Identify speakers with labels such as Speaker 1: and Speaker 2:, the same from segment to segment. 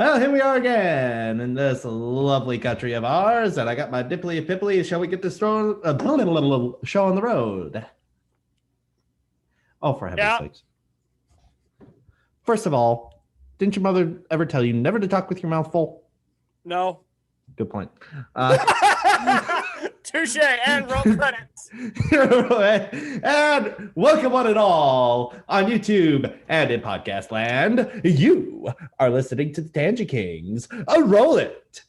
Speaker 1: Well, here we are again in this lovely country of ours, and I got my dipply pipply. Shall we get this show on the road? Oh, for heaven's
Speaker 2: Yeah.
Speaker 1: sakes. First of all, didn't your mother ever tell you never to talk with your mouth full?
Speaker 2: No.
Speaker 1: Good point.
Speaker 2: Touche and roll credits.
Speaker 1: And welcome one and all on YouTube and in podcast land. You are listening to the Tangent Kings. Roll it.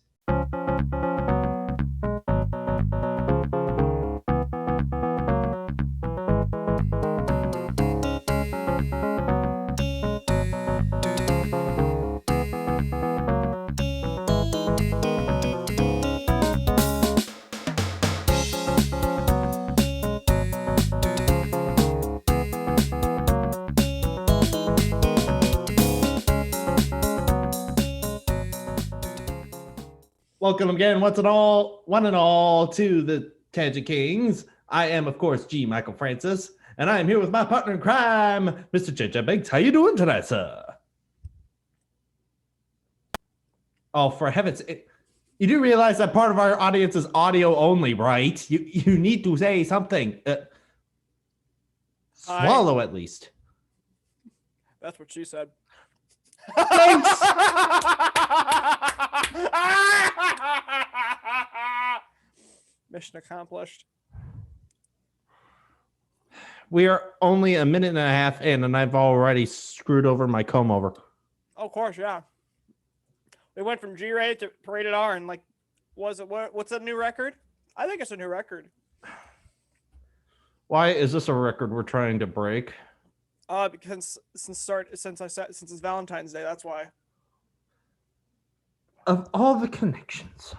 Speaker 1: Welcome again, one and all, to the Tangent Kings. I am, of course, G. Michael Francis, and I am here with my partner in crime, Mr. JJ Benks. How you doing tonight, sir? Oh, for heaven's sake. You do realize that part of our audience is audio only, right? You need to say something. Swallow at least.
Speaker 2: That's what she said. Mission accomplished.
Speaker 1: We are only a minute and a half in, and I've already screwed over my comb over.
Speaker 2: Oh, of course, yeah. We went from G-rated to rated R, and what's the new record? I think it's a new record.
Speaker 1: Why is this a record we're trying to break?
Speaker 2: Because since it's Valentine's Day, that's why.
Speaker 1: Of all the connections,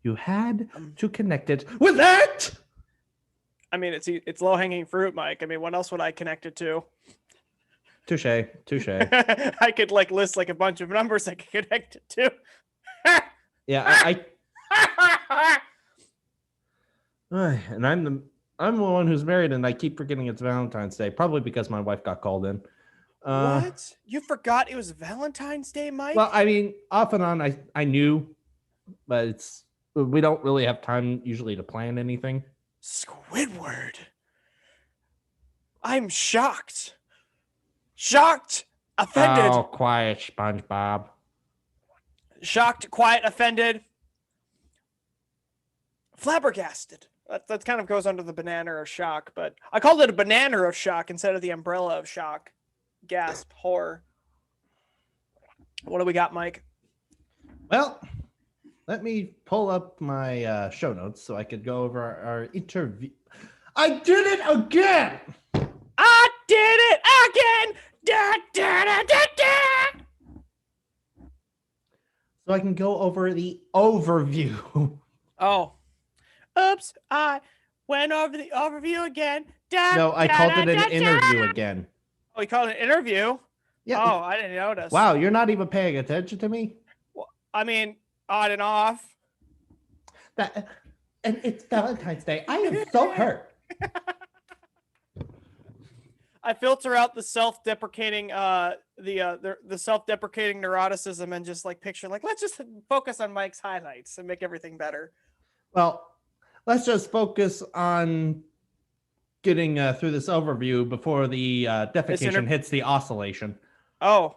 Speaker 1: you had to connect it with that.
Speaker 2: I mean, it's low-hanging fruit, Mike. I mean, what else would I connect it to?
Speaker 1: Touche.
Speaker 2: I could list a bunch of numbers I could connect it to.
Speaker 1: Yeah, and I'm the one who's married, and I keep forgetting it's Valentine's Day, probably because my wife got called in.
Speaker 2: What? You forgot it was Valentine's Day, Mike?
Speaker 1: Well, I mean, off and on, I knew, but we don't really have time usually to plan anything.
Speaker 2: Squidward. I'm shocked. Shocked. Offended.
Speaker 1: Oh, quiet, SpongeBob.
Speaker 2: Shocked, quiet, offended. Flabbergasted. That kind of goes under the banana of shock, but I called it a banana of shock instead of the umbrella of shock. Gasp, horror. What do we got, Mike?
Speaker 1: Well, let me pull up my show notes so I could go over our interview. I did it again!
Speaker 2: I did it again! Da, da, da, da, da.
Speaker 1: So I can go over the overview.
Speaker 2: Oh. Oops, I went over the overview again. Da,
Speaker 1: no, I
Speaker 2: da,
Speaker 1: called
Speaker 2: da,
Speaker 1: it an
Speaker 2: da,
Speaker 1: interview
Speaker 2: da.
Speaker 1: again.
Speaker 2: Oh, you called it an interview?
Speaker 1: Yeah.
Speaker 2: Oh, I didn't notice.
Speaker 1: Wow, you're not even paying attention to me?
Speaker 2: Well, I mean, on and off.
Speaker 1: And it's Valentine's Day. I am so hurt.
Speaker 2: I filter out the self-deprecating the self-deprecating neuroticism and just picture let's just focus on Mike's highlights and make everything better.
Speaker 1: Well, let's just focus on getting through this overview before the defecation hits the oscillation.
Speaker 2: Oh,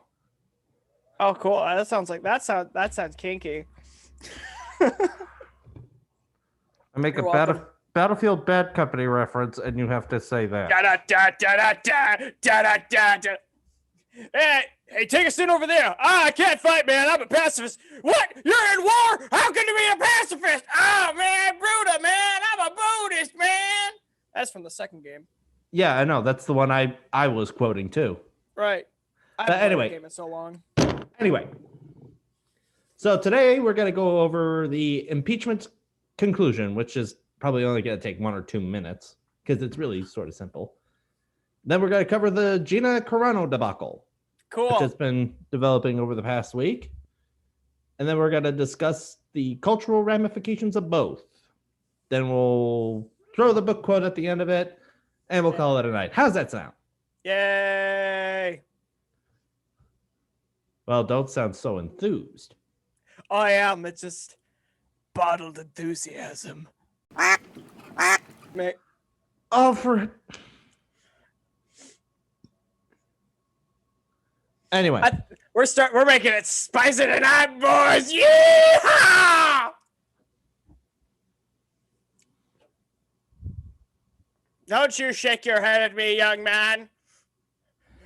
Speaker 2: cool. That sounds kinky. I
Speaker 1: make a Battlefield Bad Company reference, and you have to say that.
Speaker 2: Da da da da da da da da da. Hey, take us in over there. I can't fight, man. I'm a pacifist. What? You're in war? How can you be a pacifist? Oh, man, Bruta, man. I'm a Buddhist, man. That's from the second game.
Speaker 1: Yeah, I know. That's the one I was quoting too.
Speaker 2: Right.
Speaker 1: But anyway,
Speaker 2: game in so long.
Speaker 1: Anyway, so today we're going to go over the impeachment conclusion, which is probably only going to take 1 or 2 minutes because it's really sort of simple. Then we're going to cover the Gina Carano debacle,
Speaker 2: cool,
Speaker 1: which has been developing over the past week. And then we're going to discuss the cultural ramifications of both. Then we'll throw the book quote at the end of it, and we'll call it a night. How's that sound?
Speaker 2: Yay!
Speaker 1: Well, don't sound so enthused.
Speaker 2: I am. It's just bottled enthusiasm. Mate.
Speaker 1: Oh, for... Anyway.
Speaker 2: We're making it spicy tonight, boys. Yeah! Don't you shake your head at me, young man.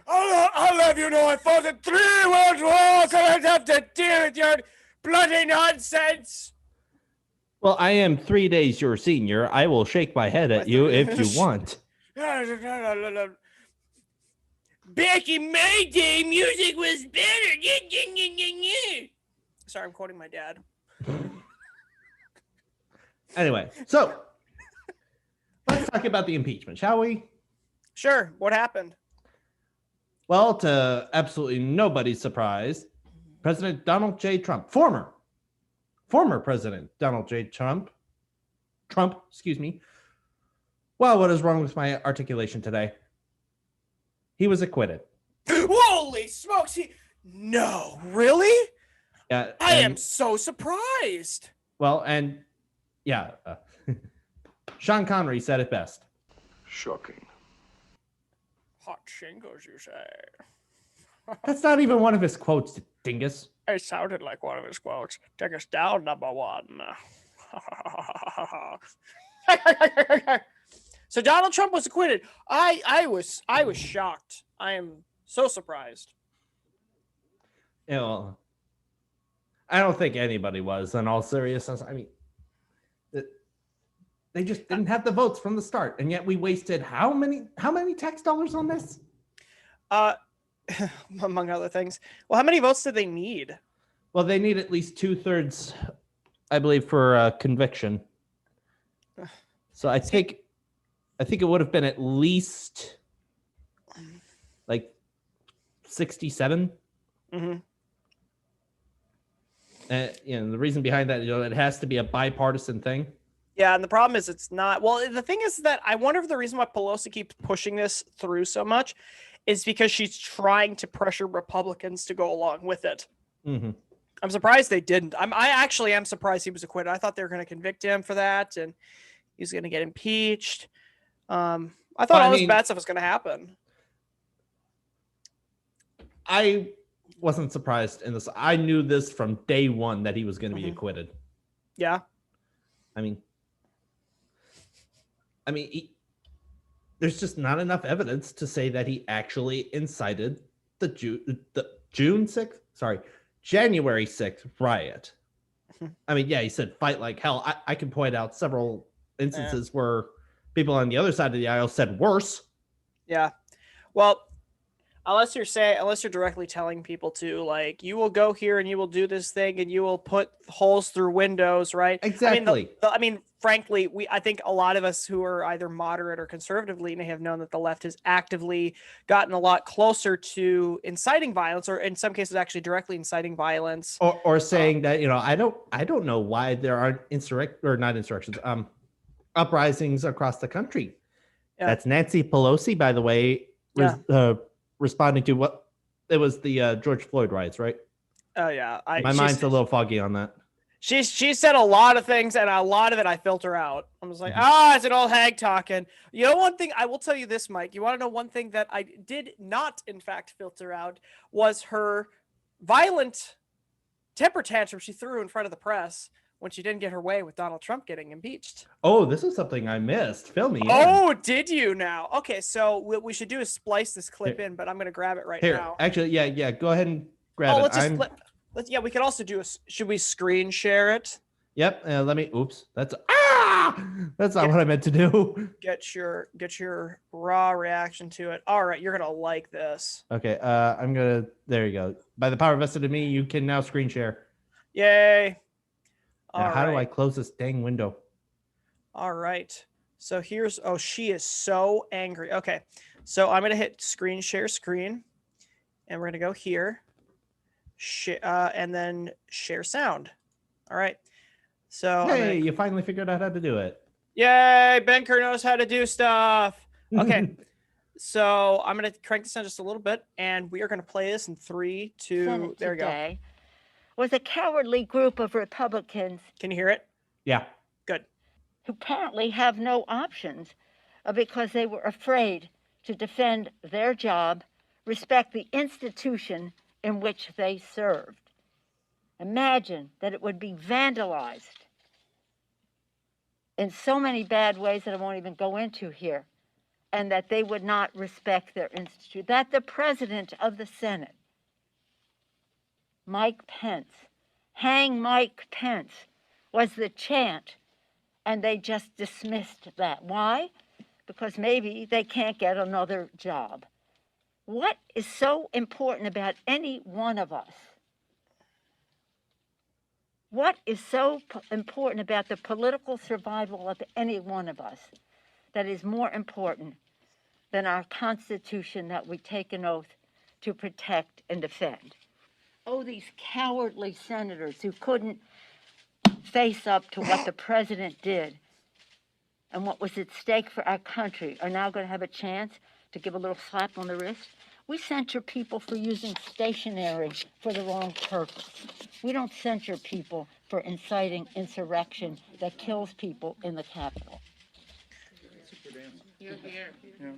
Speaker 2: I'll have you know I fought in 3 world wars and I'd have to deal with your bloody nonsense.
Speaker 1: Well, I am 3 days your senior. I will shake my head at you if you want.
Speaker 2: Back in my day, music was better. Sorry, I'm quoting my dad.
Speaker 1: Anyway, so let's talk about the impeachment, shall we?
Speaker 2: Sure. What happened?
Speaker 1: Well, to absolutely nobody's surprise, President Donald J. Trump, former President Donald J. Trump, excuse me. Well, what is wrong with my articulation today? He was acquitted.
Speaker 2: Holy smokes! No, really?
Speaker 1: Yeah,
Speaker 2: I am so surprised.
Speaker 1: Well, and yeah, Sean Connery said it best.
Speaker 3: Shocking.
Speaker 2: Hot shingles, you say?
Speaker 1: That's not even one of his quotes, dingus.
Speaker 2: It sounded like one of his quotes. Take us down, number one. So Donald Trump was acquitted. I was shocked. I am so surprised.
Speaker 1: You know, I don't think anybody was. In all seriousness, I mean, they just didn't have the votes from the start, and yet we wasted how many tax dollars on this?
Speaker 2: Among other things. Well, how many votes did they need?
Speaker 1: Well, they need at least 2/3, I believe, for conviction. So I think it would have been at least like 67.
Speaker 2: Mm-hmm.
Speaker 1: The reason behind that, it has to be a bipartisan thing.
Speaker 2: Yeah, and the problem is it's not. Well, the thing is that I wonder if the reason why Pelosi keeps pushing this through so much is because she's trying to pressure Republicans to go along with it.
Speaker 1: Mm-hmm.
Speaker 2: I'm surprised they didn't. I actually am surprised he was acquitted. I thought they were going to convict him for that, and he was going to get impeached. I thought all this bad stuff was going to happen.
Speaker 1: I wasn't surprised in this. I knew this from day one that he was going to be acquitted.
Speaker 2: Yeah.
Speaker 1: I mean, there's just not enough evidence to say that he actually incited the January 6th riot. I mean, yeah, he said fight like hell. I can point out several instances where people on the other side of the aisle said worse.
Speaker 2: Yeah. Well, unless you're directly telling people to, like, you will go here and you will do this thing and you will put holes through windows, right?
Speaker 1: Exactly.
Speaker 2: I mean, frankly, I think a lot of us who are either moderate or conservative leaning have known that the left has actively gotten a lot closer to inciting violence, or in some cases actually directly inciting violence,
Speaker 1: or saying that, I don't know why there aren't uprisings across the country. Yeah. That's Nancy Pelosi, by the way, responding to what it was, the George Floyd riots, right?
Speaker 2: Oh yeah,
Speaker 1: my mind's a little foggy on that.
Speaker 2: She said a lot of things, and a lot of it I filter out. I was like, it's an old hag talking. You know, one thing I will tell you this, Mike. You want to know one thing that I did not, in fact, filter out was her violent temper tantrum she threw in front of the press when she didn't get her way with Donald Trump getting impeached.
Speaker 1: Oh, this is something I missed. Fill me in.
Speaker 2: Oh, did you now? Okay, so what we should do is splice this clip in, but I'm going to grab it right now.
Speaker 1: Actually, yeah. Go ahead and grab it.
Speaker 2: We could also do should we screen share it?
Speaker 1: Yep. Let me. Oops. That's not what I meant to do.
Speaker 2: Get your raw reaction to it. All right, you're gonna like this.
Speaker 1: Okay. There you go. By the power vested in me, you can now screen share.
Speaker 2: Yay.
Speaker 1: How do I close this dang window?
Speaker 2: All right. So she is so angry. Okay. So I'm gonna hit screen share screen, and we're gonna go here. And then share sound. All right. So
Speaker 1: you finally figured out how to do it.
Speaker 2: Yay, Benker knows how to do stuff. Okay. So I'm going to crank this down just a little bit, and we are going to play this in 3, 2.
Speaker 3: Senate
Speaker 2: There we go.
Speaker 3: today was a cowardly group of Republicans
Speaker 2: Can you hear it?
Speaker 1: Yeah.
Speaker 2: Good.
Speaker 3: who apparently have no options because they were afraid to defend their job, respect the institution in which they served. Imagine that it would be vandalized in so many bad ways that I won't even go into here, and that they would not respect their institution. That the president of the Senate, Mike Pence, hang Mike Pence, was the chant, and they just dismissed that. Why? Because maybe they can't get another job. What is so important about any one of us? What is so important about the political survival of any one of us that is more important than our Constitution that we take an oath to protect and defend? Oh, these cowardly senators who couldn't face up to what the president did and what was at stake for our country are now going to have a chance to give a little slap on the wrist. We censure people for using stationery for the wrong purpose. We don't censure people for inciting insurrection that kills people in the Capitol. You're here.
Speaker 2: Yeah.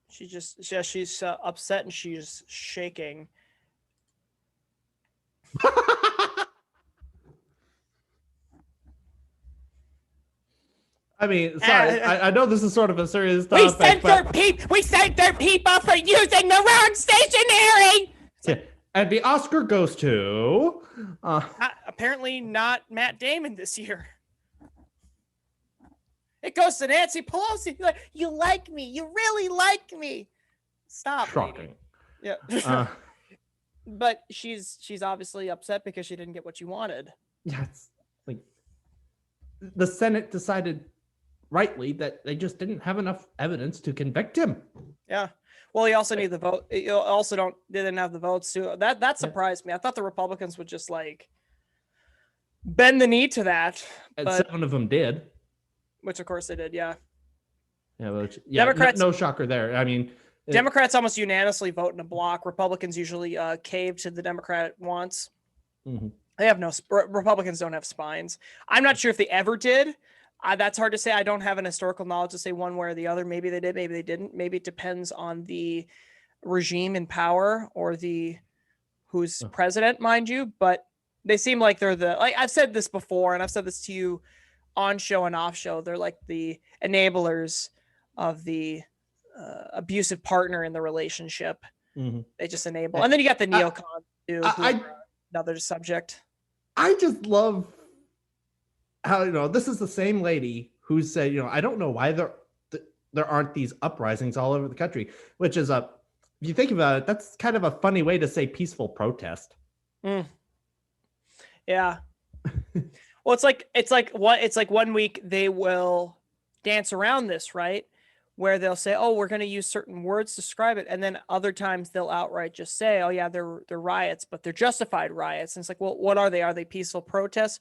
Speaker 2: She's upset and she's shaking.
Speaker 1: I mean, sorry, I know this is sort of a serious topic.
Speaker 2: We censor people for using the wrong stationery.
Speaker 1: Yeah. And the Oscar goes to
Speaker 2: apparently not Matt Damon this year. It goes to Nancy Pelosi. You like me. You really like me. Stop.
Speaker 1: Shocking.
Speaker 2: Lady. Yeah. But she's obviously upset because she didn't get what she wanted.
Speaker 1: Yeah, it's like the Senate decided rightly that they just didn't have enough evidence to convict him.
Speaker 2: Yeah. Well, he also need the vote. You also didn't have the votes too. That surprised me. I thought the Republicans would just like bend the knee to that.
Speaker 1: And 7 of them did.
Speaker 2: Which of course they did. Yeah.
Speaker 1: Yeah.
Speaker 2: Democrats.
Speaker 1: No shocker there. I mean,
Speaker 2: Democrats almost unanimously vote in a block. Republicans usually cave to the Democrat wants.
Speaker 1: Mm-hmm.
Speaker 2: They have Republicans don't have spines. I'm not sure if they ever did. That's hard to say. I don't have an historical knowledge to say one way or the other. Maybe they did, maybe they didn't. Maybe it depends on the regime in power or who's president, mind you. But they seem like they're I've said this before, and I've said this to you on show and off show. They're like the enablers of the abusive partner in the relationship.
Speaker 1: Mm-hmm.
Speaker 2: They just enable. And then you got the neocons too. Another subject.
Speaker 1: I just love how, this is the same lady who said, I don't know why there aren't these uprisings all over the country, which is if you think about it, that's kind of a funny way to say peaceful protest.
Speaker 2: Yeah. Well, it's like 1 week they will dance around this, right? Where they'll say, oh, we're going to use certain words to describe it. And then other times they'll outright just say, oh yeah, they're riots, but they're justified riots. And it's like, well, what are they? Are they peaceful protests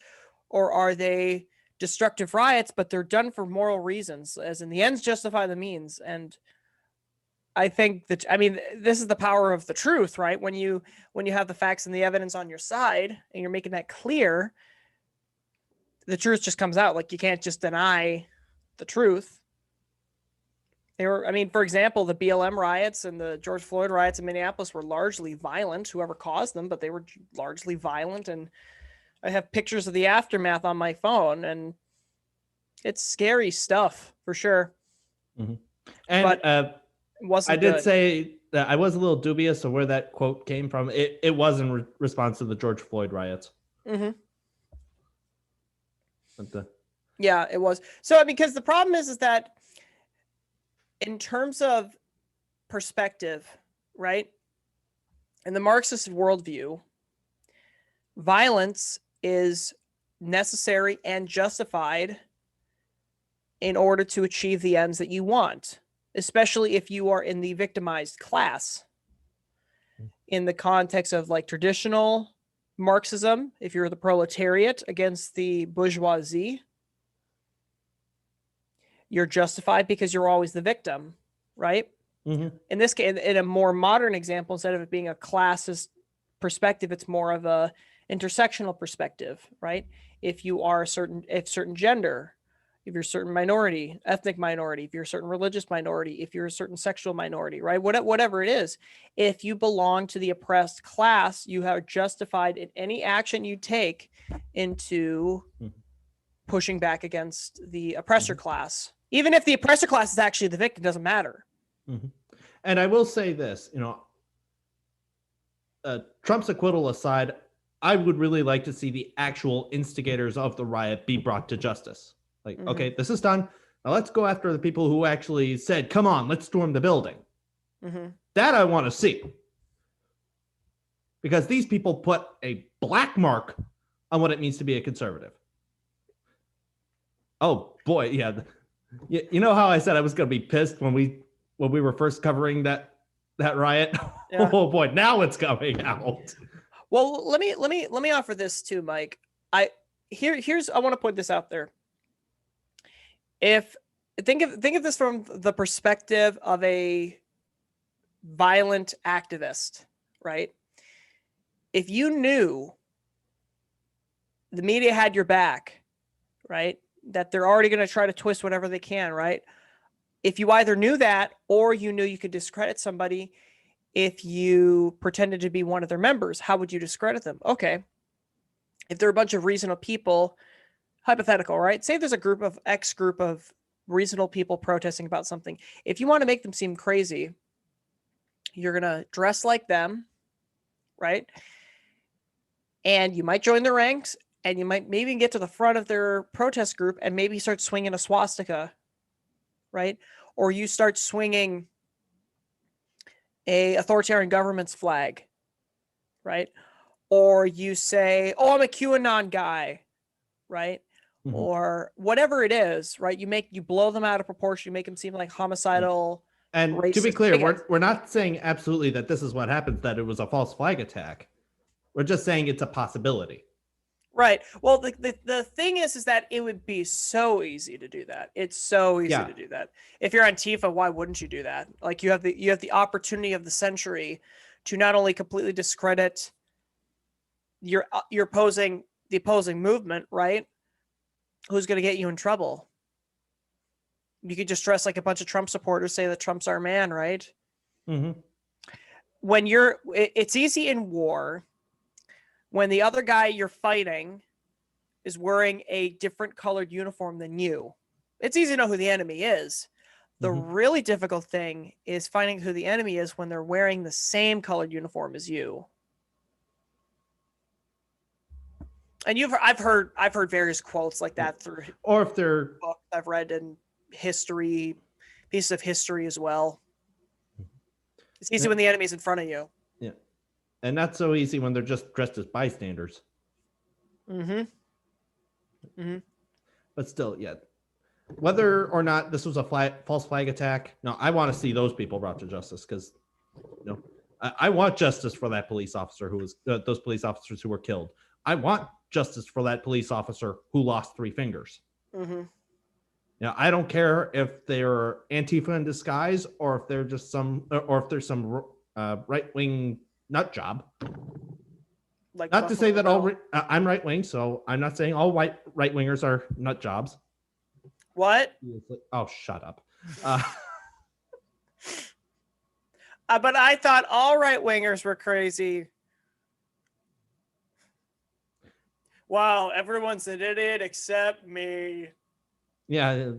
Speaker 2: or are they destructive riots, but they're done for moral reasons, as in the ends justify the means. And I think this is the power of the truth, right? When you have the facts and the evidence on your side and you're making that clear, the truth just comes out. Like you can't just deny the truth. For example, the BLM riots and the George Floyd riots in Minneapolis were largely violent, whoever caused them, but they were largely violent. And I have pictures of the aftermath on my phone, and it's scary stuff for sure.
Speaker 1: Mm-hmm. And
Speaker 2: but
Speaker 1: I did say that I was a little dubious of where that quote came from. It was in response to the George Floyd riots.
Speaker 2: Mm-hmm.
Speaker 1: But
Speaker 2: yeah, it was. So, because the problem is that in terms of perspective, right? In the Marxist worldview, violence is necessary and justified in order to achieve the ends that you want, especially if you are in the victimized class. In the context of like traditional Marxism, if you're the proletariat against the bourgeoisie, you're justified because you're always the victim. right?
Speaker 1: Mm-hmm.
Speaker 2: In this case, in a more modern example, instead of it being a classist perspective, it's more of a intersectional perspective, right? If you are a certain gender, if you're a certain minority, ethnic minority, if you're a certain religious minority, if you're a certain sexual minority, right? Whatever it is, if you belong to the oppressed class, you are justified in any action you take into pushing back against the oppressor class. Even if the oppressor class is actually the victim, doesn't matter.
Speaker 1: Mm-hmm. And I will say this, Trump's acquittal aside, I would really like to see the actual instigators of the riot be brought to justice. Like, okay, this is done. Now let's go after the people who actually said, come on, let's storm the building. That I want to see. Because these people put a black mark on what it means to be a conservative. Oh, boy, yeah. You know how I said I was going to be pissed when we were first covering that riot? Yeah. Oh, boy, now it's coming out.
Speaker 2: Well, let me offer this too, Mike. I want to put this out there. If think of this from the perspective of a violent activist, right? If you knew the media had your back, right? That they're already going to try to twist whatever they can, right? If you either knew that or you knew you could discredit somebody if you pretended to be one of their members, how would you discredit them? Okay. If they're a bunch of reasonable people, hypothetical, right? Say there's a group of reasonable people protesting about something. If you want to make them seem crazy, you're going to dress like them, right? And you might join the ranks, and you might maybe get to the front of their protest group and maybe start swinging a swastika, right? Or you start swinging a authoritarian government's flag, right? Or you say, oh, I'm a QAnon guy, right? Mm-hmm. Or whatever it is, right? You blow them out of proportion, you make them seem like homicidal.
Speaker 1: And racist, to be clear, we're not saying absolutely that this is what happens, that it was a false flag attack. We're just saying it's a possibility.
Speaker 2: Right. Well, the thing is that it would be so easy to do that. It's so easy to do that. If you're Antifa, why wouldn't you do that? Like you have the opportunity of the century to not only completely discredit the opposing movement, right? Who's going to get you in trouble? You could just dress like a bunch of Trump supporters, say that Trump's our man, right?
Speaker 1: Mm-hmm.
Speaker 2: When it's easy in war. When the other guy you're fighting is wearing a different colored uniform than you, it's easy to know who the enemy is. The really difficult thing is finding who the enemy is when they're wearing the same colored uniform as you. And I've heard various quotes like that through,
Speaker 1: or if they're
Speaker 2: books I've read in history, pieces of history as well. It's easy when the enemy's in front of you.
Speaker 1: Yeah. And not so easy when they're just dressed as bystanders. But still, yeah. Whether or not this was a false flag attack, no, I want to see those people brought to justice because, I want justice for that police officer who was those police officers who were killed. I want justice for that police officer who lost 3 fingers. I don't care if they're Antifa in disguise or if they're just some right wing nut job. Like not to say that I'm right wing, so I'm not saying all right wingers are nut jobs.
Speaker 2: What?
Speaker 1: Oh, shut up.
Speaker 2: But I thought all right wingers were crazy. Wow, everyone's an idiot except me.
Speaker 1: Yeah,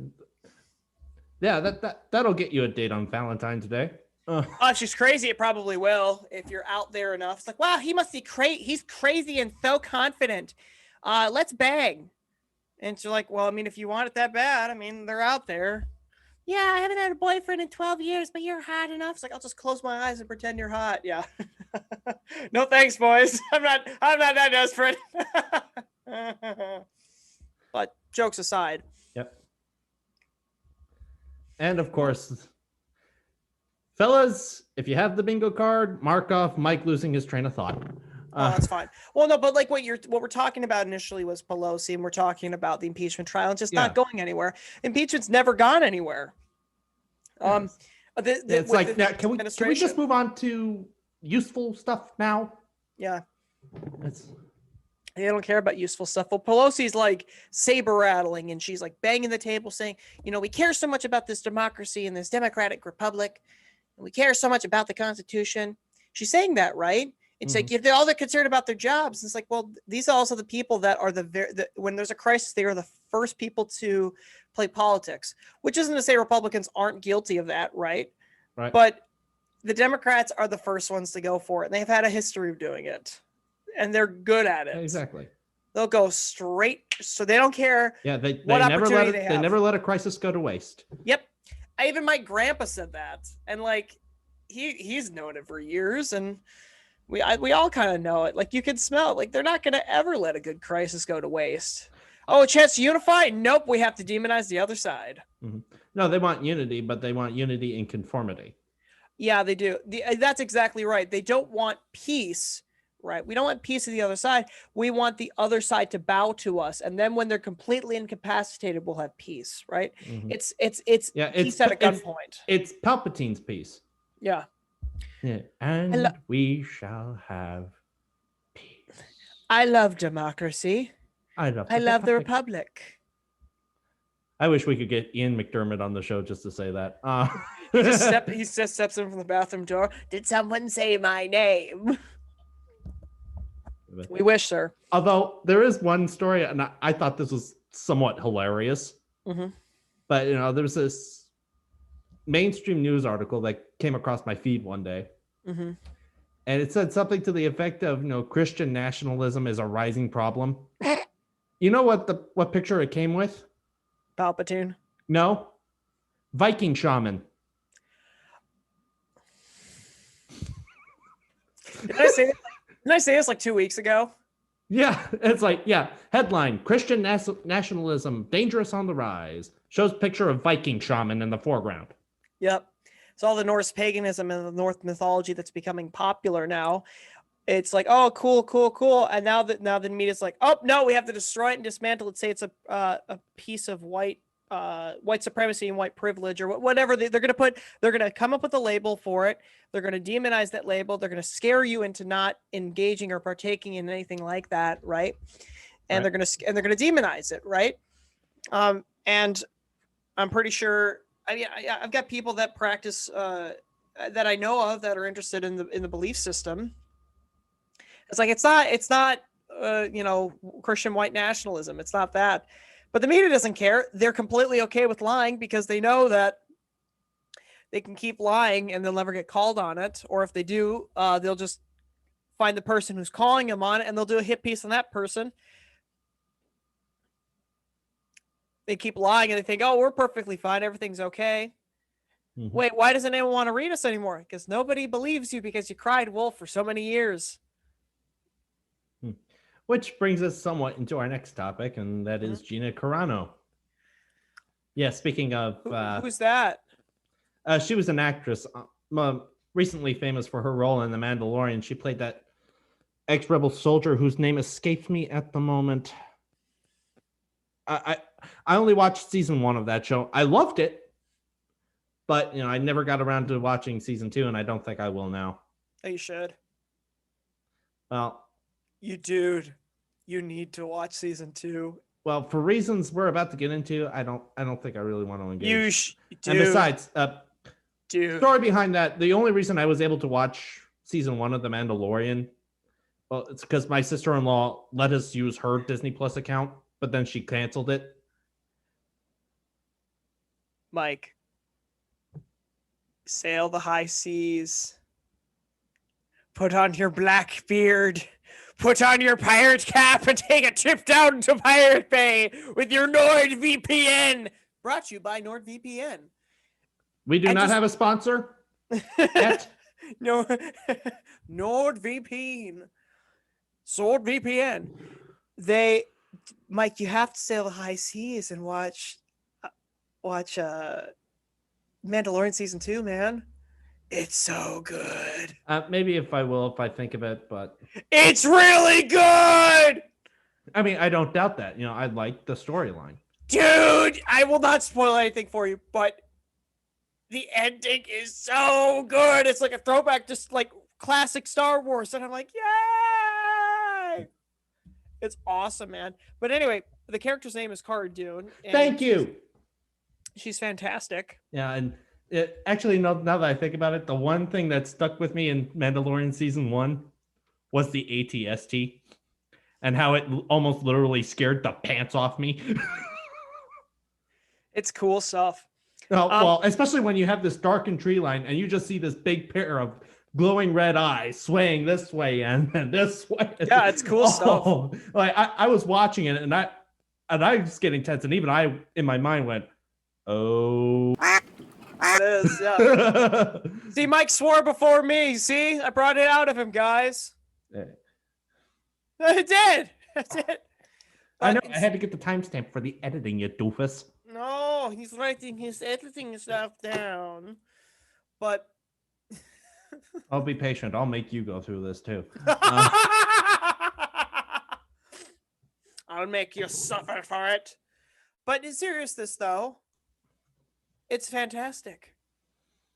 Speaker 1: that'll get you a date on Valentine's Day.
Speaker 2: Oh, if she's crazy, it probably will. If you're out there enough, it's like, wow, he must be crazy. He's crazy and so confident. Let's bang. And she's like, well, I mean, if you want it that bad, I mean, they're out there. Yeah, I haven't had a boyfriend in 12 years, but you're hot enough. It's like, I'll just close my eyes and pretend you're hot. Yeah. No thanks, boys. I'm not that desperate. But jokes aside.
Speaker 1: Yep. And of course, fellas, if you have the bingo card, mark off Mike losing his train of thought.
Speaker 2: Oh, that's fine. Well, no, but like what we're talking about initially was Pelosi, and we're talking about the impeachment trial and just not going anywhere. Impeachment's never gone anywhere. Yes.
Speaker 1: It's like, now, can we just move on to useful stuff now?
Speaker 2: Yeah.
Speaker 1: It's...
Speaker 2: They don't care about useful stuff. Well, Pelosi's like saber rattling and she's like banging the table saying, we care so much about this democracy and this democratic republic. And we care so much about the Constitution. She's saying that, right? It's like, if they're all they're concerned about their jobs. It's like, well, these are also the people that are when there's a crisis, they are the first people to play politics, which isn't to say Republicans aren't guilty of that, right?
Speaker 1: Right.
Speaker 2: But the Democrats are the first ones to go for it. And they've had a history of doing it. And they're good at it.
Speaker 1: Exactly.
Speaker 2: They'll go straight, so they don't care.
Speaker 1: Yeah, they never let a crisis go to waste.
Speaker 2: Yep. Even my grandpa said that, and like he's known it for years, and we all kind of know it. Like you can smell it. Like they're not going to ever let a good crisis go to waste. Oh, a chance to unify? Nope. We have to demonize the other side.
Speaker 1: Mm-hmm. No, they want unity, but they want unity in conformity.
Speaker 2: Yeah, they do. That's exactly right. They don't want peace. Right. We don't want peace of the other side. We want the other side to bow to us. And then when they're completely incapacitated, we'll have peace. Right. Mm-hmm. It's peace at a gunpoint.
Speaker 1: It's Palpatine's peace.
Speaker 2: Yeah.
Speaker 1: And we shall have peace.
Speaker 2: I love democracy.
Speaker 1: I love
Speaker 2: the Republic.
Speaker 1: I wish we could get Ian McDermott on the show just to say that.
Speaker 2: He just steps in from the bathroom door. Did someone say my name? We wish, sir.
Speaker 1: Although there is one story, and I thought this was somewhat hilarious.
Speaker 2: Mm-hmm.
Speaker 1: But there was this mainstream news article that came across my feed one day,
Speaker 2: mm-hmm.
Speaker 1: and it said something to the effect of, Christian nationalism is a rising problem. You know what picture it came with?
Speaker 2: Palpatine.
Speaker 1: No, Viking shaman.
Speaker 2: Did I say that? Didn't I say this like 2 weeks ago?
Speaker 1: Yeah, it's like, headline, Christian nationalism, dangerous on the rise. Shows picture of Viking shaman in the foreground.
Speaker 2: Yep. It's all the Norse paganism and the Norse mythology that's becoming popular now. It's like, oh, cool. And now the media's like, oh, no, we have to destroy it and dismantle it. Say it's a piece of white supremacy and white privilege or whatever they're going to come up with a label for it. They're going to demonize that label. They're going to scare you into not engaging or partaking in anything like that. Right. And they're going to demonize it. Right. And I'm pretty sure, I've got people that practice, that I know of that are interested in the belief system. It's like, it's not Christian white nationalism. It's not that. But the media doesn't care. They're completely okay with lying because they know that they can keep lying and they'll never get called on it. Or if they do, they'll just find the person who's calling them on it and they'll do a hit piece on that person. They keep lying and they think, oh, we're perfectly fine. Everything's okay. Mm-hmm. Wait, why doesn't anyone want to read us anymore? Because nobody believes you because you cried wolf for so many years.
Speaker 1: Which brings us somewhat into our next topic, and that is Gina Carano. Yeah, speaking of...
Speaker 2: who's that?
Speaker 1: She was an actress, recently famous for her role in The Mandalorian. She played that ex-rebel soldier whose name escapes me at the moment. I only watched season 1 of that show. I loved it, but I never got around to watching season 2, and I don't think I will now.
Speaker 2: Oh, you should.
Speaker 1: Well...
Speaker 2: You need to watch season 2.
Speaker 1: Well, for reasons we're about to get into, I don't think I really want to engage.
Speaker 2: And
Speaker 1: besides, story behind that, the only reason I was able to watch season 1 of The Mandalorian, well, it's because my sister-in-law let us use her Disney Plus account, but then she canceled it.
Speaker 2: Mike, sail the high seas. Put on your black beard. Put on your pirate cap and take a trip down to Pirate Bay with your NordVPN. Brought to you by NordVPN.
Speaker 1: We do not have a sponsor yet.
Speaker 2: No, NordVPN. SwordVPN. Mike, you have to sail the high seas and watch Mandalorian season 2, man. It's so good.
Speaker 1: Maybe if I think of it, but
Speaker 2: it's really good.
Speaker 1: I mean, I don't doubt that. I like the storyline.
Speaker 2: Dude, I will not spoil anything for you, but the ending is so good. It's like a throwback, just like classic Star Wars. And I'm like, yay! It's awesome, man. But anyway, the character's name is Cara Dune. And
Speaker 1: Thank you.
Speaker 2: She's fantastic.
Speaker 1: Yeah, and actually, now that I think about it, the one thing that stuck with me in Mandalorian season 1 was the ATST and how it almost literally scared the pants off me.
Speaker 2: It's cool stuff.
Speaker 1: Well, especially when you have this darkened tree line and you just see this big pair of glowing red eyes swaying this way and then this way.
Speaker 2: Yeah, it's cool stuff.
Speaker 1: Like I was watching it and I was getting tense, and even I in my mind went, "Oh."
Speaker 2: It is, yeah. See, Mike swore before me. See, I brought it out of him, guys. I did.
Speaker 1: I know. I had to get the timestamp for the editing, you doofus.
Speaker 2: No, he's writing his editing stuff down. But
Speaker 1: I'll be patient. I'll make you go through this too.
Speaker 2: I'll make you suffer for it. But in seriousness, though, it's fantastic.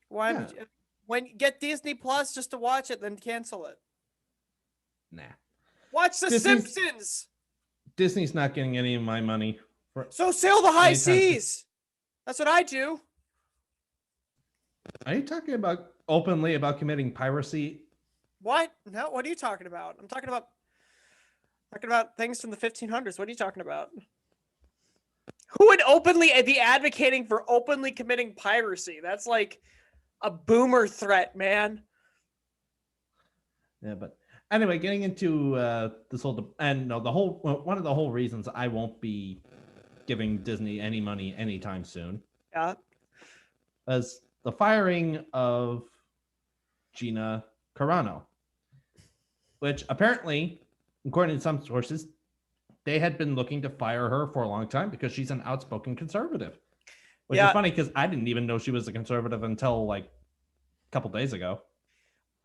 Speaker 2: Why?
Speaker 1: Yeah.
Speaker 2: When you get Disney Plus just to watch it, then cancel it.
Speaker 1: Nah.
Speaker 2: Watch The Simpsons.
Speaker 1: Disney's not getting any of my money.
Speaker 2: So sail the high
Speaker 1: anytime.
Speaker 2: seas. That's what I do.
Speaker 1: Are you talking about openly about committing piracy?
Speaker 2: What? No, what are you talking about? I'm talking about things from the 1500s. What are you talking about? Who would openly be advocating for openly committing piracy? That's like a boomer threat, man.
Speaker 1: Yeah, but anyway, getting into this whole one of the whole reasons I won't be giving Disney any money anytime soon.
Speaker 2: Yeah.
Speaker 1: As the firing of Gina Carano, which apparently, according to some sources, they had been looking to fire her for a long time because she's an outspoken conservative. Which is funny because I didn't even know she was a conservative until like a couple days ago.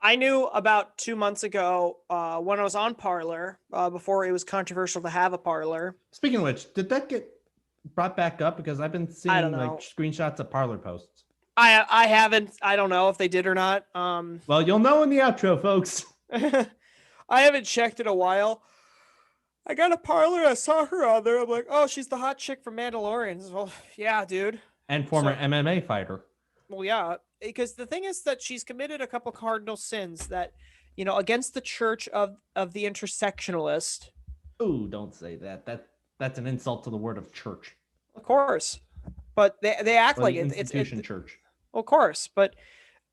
Speaker 2: I knew about 2 months ago when I was on Parler, before it was controversial to have a Parler.
Speaker 1: Speaking of which, did that get brought back up? Because I've been seeing like screenshots of Parler posts.
Speaker 2: I haven't. I don't know if they did or not.
Speaker 1: Well, you'll know in the outro, folks.
Speaker 2: I haven't checked in a while. I got a Parler. I saw her on there. I'm like, oh, she's the hot chick from Mandalorian. Well, yeah, dude.
Speaker 1: And former MMA fighter.
Speaker 2: Well, yeah, because the thing is that she's committed a couple cardinal sins that, against the church of the intersectionalist.
Speaker 1: Ooh, don't say that. That's an insult to the word of church.
Speaker 2: Of course, but they act like it's
Speaker 1: church.
Speaker 2: Of course, but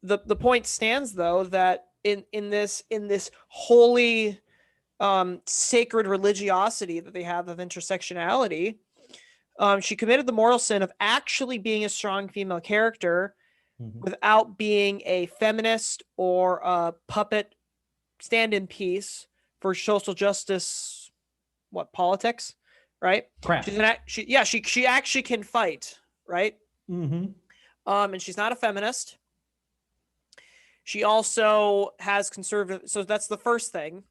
Speaker 2: the point stands though that in this holy sacred religiosity that they have of intersectionality, she committed the moral sin of actually being a strong female character without being a feminist or a puppet stand-in piece for social justice, politics, right?
Speaker 1: Crap.
Speaker 2: She actually can fight, right?
Speaker 1: Mm-hmm.
Speaker 2: And she's not a feminist. She also has conservative. So that's the first thing.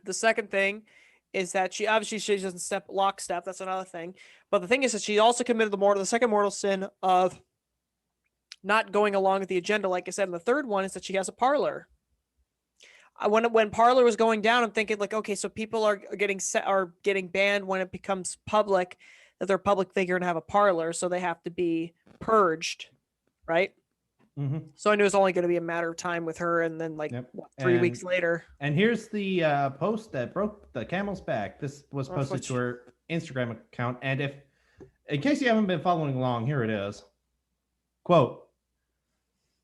Speaker 2: The second thing is that she doesn't step lockstep. That's another thing. But the thing is that she also committed the second mortal sin of not going along with the agenda. Like I said, and the third one is that she has a parlor. When Parler was going down, I'm thinking like, okay, so people are getting banned when it becomes public that they're a public figure and have a parlor, so they have to be purged, right?
Speaker 1: Mm-hmm.
Speaker 2: So I knew it was only going to be a matter of time with her, and then 3 weeks later.
Speaker 1: And here's the post that broke the camel's back. This was posted to her Instagram account, and in case you haven't been following along, here it is. Quote: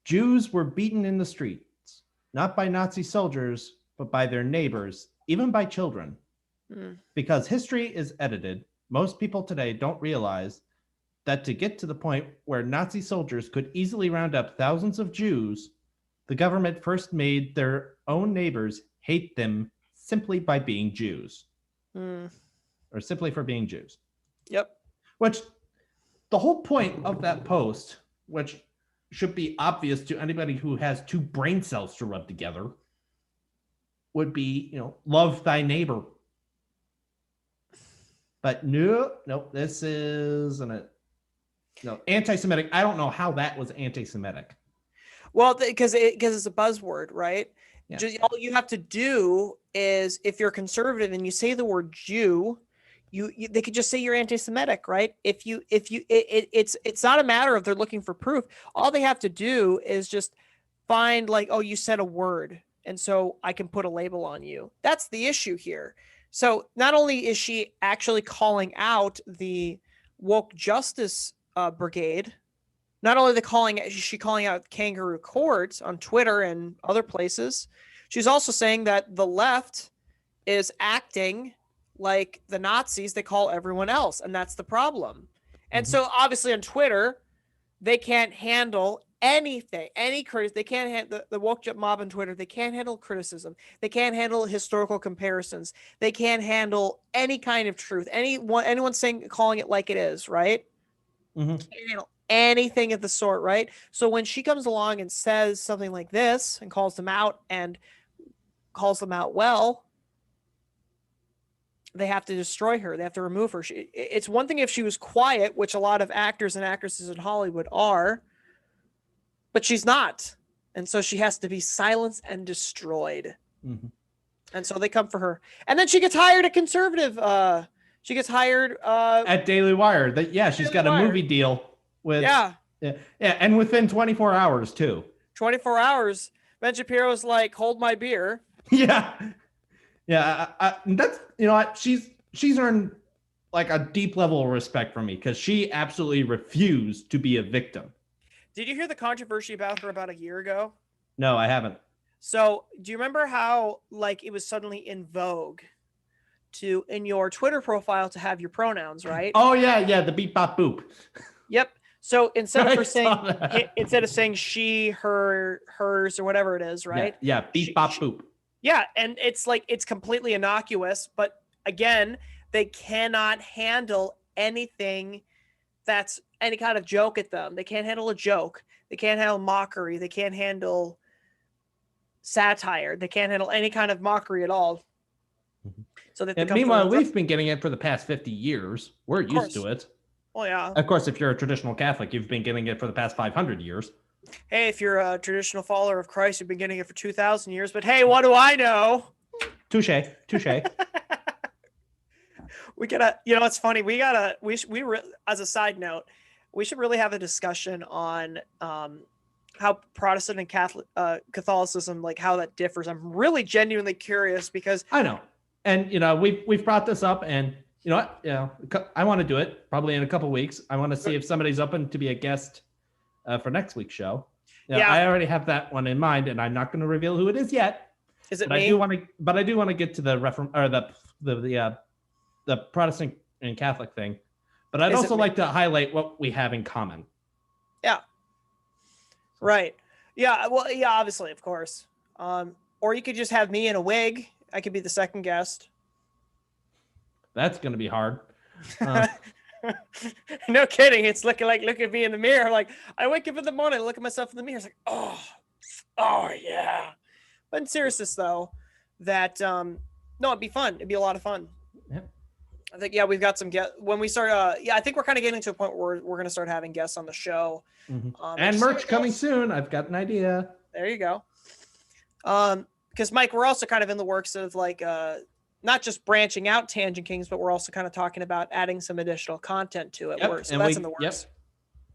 Speaker 1: Jews were beaten in the streets, not by Nazi soldiers, but by their neighbors, even by children. Because history is edited, most people today don't realize that to get to the point where Nazi soldiers could easily round up thousands of Jews, the government first made their own neighbors hate them simply by being Jews. Or simply for being Jews.
Speaker 2: Yep.
Speaker 1: Which, the whole point of that post, which should be obvious to anybody who has two brain cells to rub together, would be, love thy neighbor. But nope, this isn't it. No, anti-Semitic. I don't know how that was anti-Semitic.
Speaker 2: Well, because it's a buzzword, right?
Speaker 1: Yeah.
Speaker 2: Just all you have to do is, if you're conservative and you say the word Jew, they could just say you're anti-Semitic, right? It's not a matter of they're looking for proof. All they have to do is just find like, oh, you said a word, and so I can put a label on you. That's the issue here. So not only is she actually calling out the woke justice brigade, not only is she calling out kangaroo courts on Twitter and other places, she's also saying that the left is acting like the Nazis they call everyone else, and that's the problem. And so obviously on Twitter, they can't handle anything, any criticism. They can't handle the woke mob on Twitter. They can't handle criticism. They can't handle historical comparisons. They can't handle any kind of truth. Anyone calling it like it is, right? Can't handle anything of the sort, right? So when she comes along and says something like this and calls them out well, they have to destroy her. They have to remove her. It's one thing if she was quiet, which a lot of actors and actresses in Hollywood are, but she's not. And so she has to be silenced and destroyed. And so they come for her. And then she gets hired at conservative. She gets hired
Speaker 1: at Daily Wire. She's got a movie deal with. Yeah. And within 24 hours too.
Speaker 2: 24 hours. Ben Shapiro's like, hold my beer.
Speaker 1: Yeah. That's, she's earned like a deep level of respect from me because she absolutely refused to be a victim.
Speaker 2: Did you hear the controversy about her about a year ago?
Speaker 1: No, I haven't.
Speaker 2: So do you remember how like it was suddenly in vogue to, in your Twitter profile, to have your pronouns, right?
Speaker 1: Oh yeah. The beep bop boop.
Speaker 2: Yep. So instead of saying she, her, hers, or whatever it is, right?
Speaker 1: Yeah. Beep bop boop.
Speaker 2: Yeah. And it's like, it's completely innocuous, but again, they cannot handle anything that's any kind of joke at them. They can't handle a joke. They can't handle mockery. They can't handle satire. They can't handle any kind of mockery at all. So that
Speaker 1: meanwhile, we've been getting it for the past 50 years. We're used to it.
Speaker 2: Oh yeah.
Speaker 1: Of course, if you're a traditional Catholic, you've been getting it for the past 500 years.
Speaker 2: Hey, if you're a traditional follower of Christ, you've been getting it for 2,000 years. But hey, what do I know?
Speaker 1: Touche.
Speaker 2: We gotta, it's funny. As a side note, we should really have a discussion on how Protestant and Catholicism, like how that differs. I'm really genuinely curious because
Speaker 1: I know, and we've brought this up, and you know what, I want to do it probably in a couple weeks. I want to see if somebody's open to be a guest for next week's show. I already have that one in mind, and I'm not going to reveal who it is yet.
Speaker 2: Is it
Speaker 1: me? I do want to get to the Protestant and Catholic thing, but I'd also like to highlight what we have in common.
Speaker 2: Yeah. Right. Yeah. Well, yeah, obviously, of course. Or you could just have me in a wig. I could be the second guest.
Speaker 1: That's going to be hard.
Speaker 2: No kidding. It's look at me in the mirror. Like I wake up in the morning, look at myself in the mirror. It's like, oh yeah. But in seriousness though, that, no, it'd be fun. It'd be a lot of fun.
Speaker 1: Yep.
Speaker 2: I think, we've got some guests when we start. I think we're kind of getting to a point where we're going to start having guests on the show.
Speaker 1: And merch coming soon. I've got an idea.
Speaker 2: There you go. Because Mike, we're also kind of in the works of like, not just branching out Tangent Kings, but we're also kind of talking about adding some additional content to it. So that's in the works.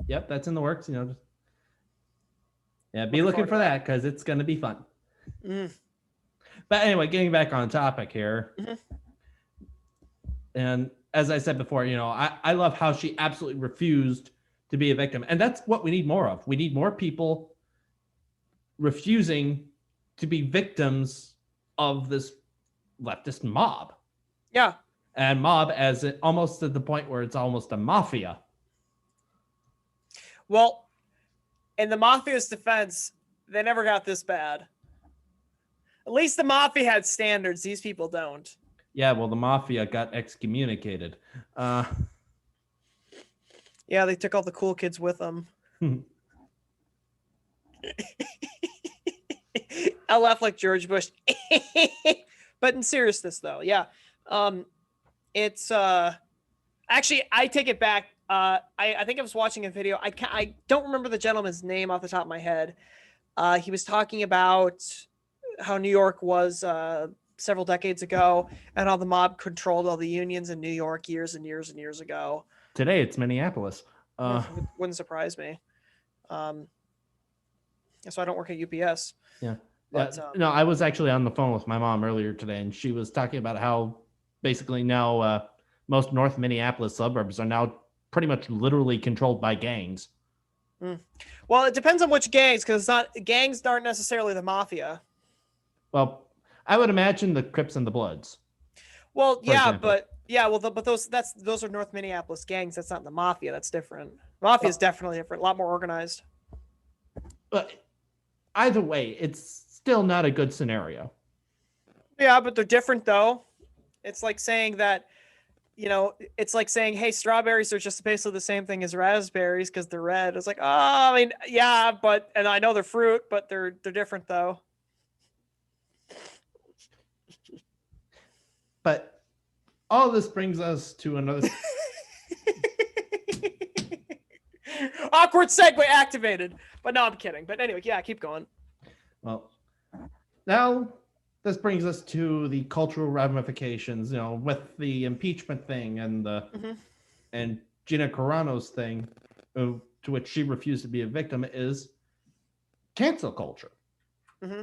Speaker 1: Yep, that's in the works. Be looking for that because it's going to be fun. But anyway, getting back on topic here. And as I said before, I love how she absolutely refused to be a victim. And that's what we need more of. We need more people refusing to be victims of this leftist mob.
Speaker 2: Yeah.
Speaker 1: And mob as it almost to the point where it's almost a mafia.
Speaker 2: Well, in the mafia's defense, they never got this bad. At least the mafia had standards. These people don't.
Speaker 1: Yeah, well, the mafia got excommunicated.
Speaker 2: Yeah, they took all the cool kids with them. I laugh like George Bush. But in seriousness, though, yeah. It's actually, I take it back.
Speaker 4: I think I was watching a video. I don't remember the gentleman's name off the top of my head. He was talking about how New York was several decades ago, and how the mob controlled all the unions in New York years and years and years ago.
Speaker 1: Today it's Minneapolis.
Speaker 4: Wouldn't surprise me. So I don't work at UPS.
Speaker 1: Yeah.
Speaker 4: But,
Speaker 1: no, I was actually on the phone with my mom earlier today, and she was talking about how basically now most North Minneapolis suburbs are now pretty much literally controlled by gangs.
Speaker 4: Well, it depends on which gangs, because gangs aren't necessarily the mafia.
Speaker 1: Well, I would imagine the Crips and the Bloods.
Speaker 4: Well, yeah,
Speaker 1: example.
Speaker 4: but those are North Minneapolis gangs. That's not the mafia. That's different. Mafia is definitely different, a lot more organized.
Speaker 1: But either way, it's still not a good scenario.
Speaker 4: Yeah, but they're different though. It's like saying that, it's like saying, hey, strawberries are just basically the same thing as raspberries because they're red. It's like, oh, I mean, yeah, and I know they're fruit, but they're different though.
Speaker 1: But all this brings us to another.
Speaker 4: Awkward segue activated. But no, I'm kidding. But anyway, yeah, keep going.
Speaker 1: Well, now this brings us to the cultural ramifications, with the impeachment thing and and Gina Carano's thing, to which she refused to be a victim, is cancel culture,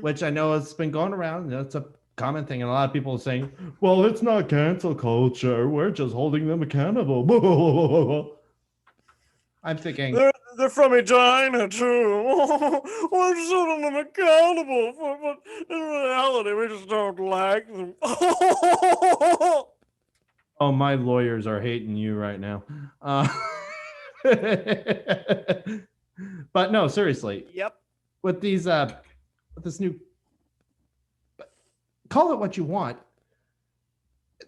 Speaker 1: which I know has been going around. It's a common thing, and a lot of people are saying, well, it's not cancel culture. We're just holding them accountable. I'm thinking...
Speaker 4: They're from Edina, too. We're just holding them accountable, but in reality, we just don't like them.
Speaker 1: Oh, my lawyers are hating you right now. But no, seriously.
Speaker 4: Yep.
Speaker 1: With these, with this new... Call it what you want.